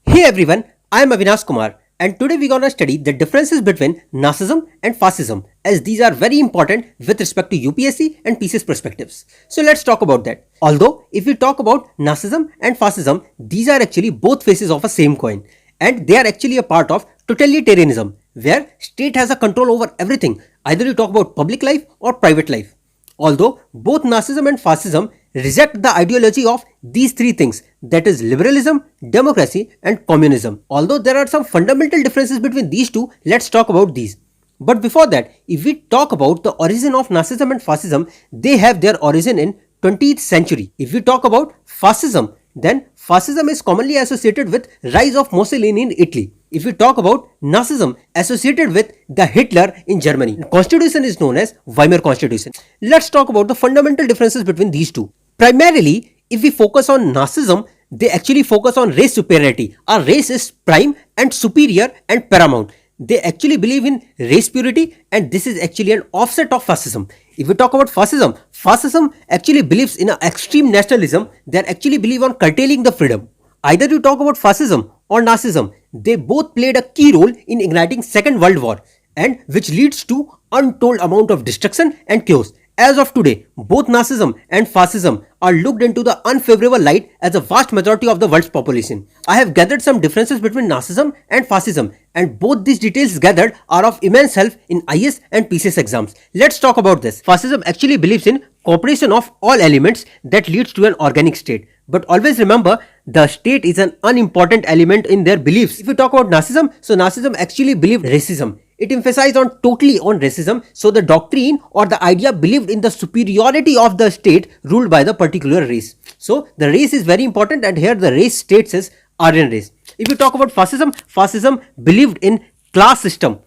Hey everyone, I am Awinash and today we're gonna study the differences between Nazism and Fascism, as these are very important with respect to UPSC and PCS perspectives. So let's talk about that. Although if we talk about Nazism and Fascism, these are actually both faces of a same coin, and they are actually a part of totalitarianism, where state has a control over everything. Either you talk about public life or private life. Although both Nazism and Fascism reject the ideology of these three things, that is liberalism, democracy and communism. Although there are some fundamental differences between these two, let's talk about these. But before that, if we talk about the origin of Nazism and Fascism, they have their origin in 20th century. If we talk about fascism, then fascism is commonly associated with rise of Mussolini in Italy. If we talk about Nazism, associated with the Hitler in Germany. The constitution is known as Weimar Constitution. Let's talk about the fundamental differences between these two. Primarily, if we focus on Nazism, they actually focus on race superiority. Our race is prime and superior and paramount. They actually believe in race purity, and this is actually an offset of fascism. If we talk about fascism, fascism actually believes in an extreme nationalism. They actually believe on curtailing the freedom. Either you talk about fascism or Nazism, they both played a key role in igniting Second World War, and which leads to untold amount of destruction and chaos. As of today, both Nazism and Fascism are looked into the unfavorable light as a vast majority of the world's population. I have gathered some differences between Nazism and Fascism, and both these details gathered are of immense help in IS and PCS exams. Let's talk about this. Fascism actually believes in cooperation of all elements that leads to an organic state. But always remember, the state is an unimportant element in their beliefs. If we talk about Nazism, so Nazism actually believed racism. It emphasized totally on racism, so the doctrine or the idea believed in the superiority of the state ruled by the particular race. So the race is very important, and here the race states is Aryan race. If you talk about fascism, fascism believed in class system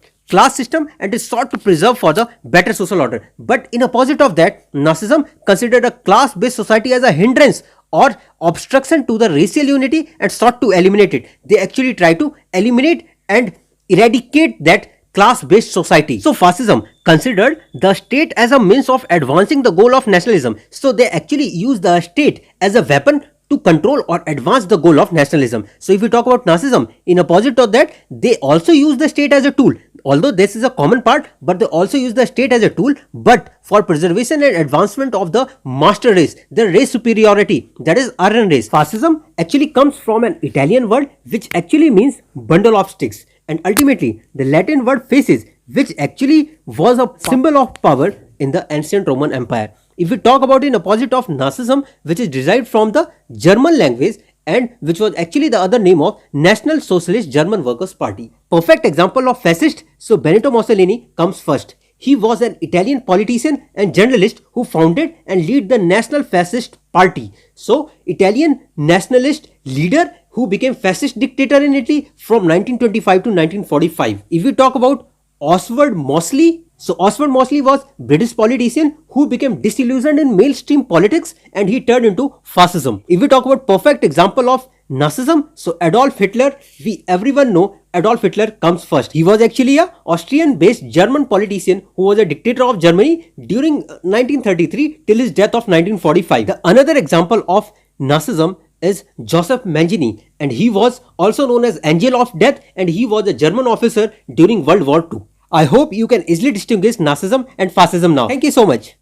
and is sought to preserve for the better social order. But in opposite of that, Nazism considered a class-based society as a hindrance or obstruction to the racial unity and sought to eliminate it. They actually try to eliminate and eradicate that class-based society. So fascism considered the state as a means of advancing the goal of nationalism. So they actually use the state as a weapon to control or advance the goal of nationalism. So if we talk about Nazism, in opposite of that, they also use the state as a tool. Although this is a common part, but they also use the state as a tool, but for preservation and advancement of the master race, the race superiority, that is Aryan race. Fascism actually comes from an Italian word which actually means bundle of sticks, and ultimately the Latin word fasces, which actually was a symbol of power in the ancient Roman Empire. If we talk about in opposite of Nazism, which is derived from the German language and which was actually the other name of National Socialist German Workers' Party. Perfect example of fascist, so Benito Mussolini comes first. He was an Italian politician and journalist who founded and led the National Fascist Party. So Italian nationalist leader who became fascist dictator in Italy from 1925 to 1945. If we talk about Oswald Mosley, so Oswald Mosley was British politician who became disillusioned in mainstream politics and he turned into fascism. If we talk about perfect example of Nazism, so Adolf Hitler, we everyone know Adolf Hitler comes first. He was actually a Austrian-based German politician who was a dictator of Germany during 1933 till his death of 1945. The another example of Nazism is Joseph Mengele, and he was also known as Angel of Death, and he was a German officer during World War II. I hope you can easily distinguish Nazism and Fascism now. Thank you so much.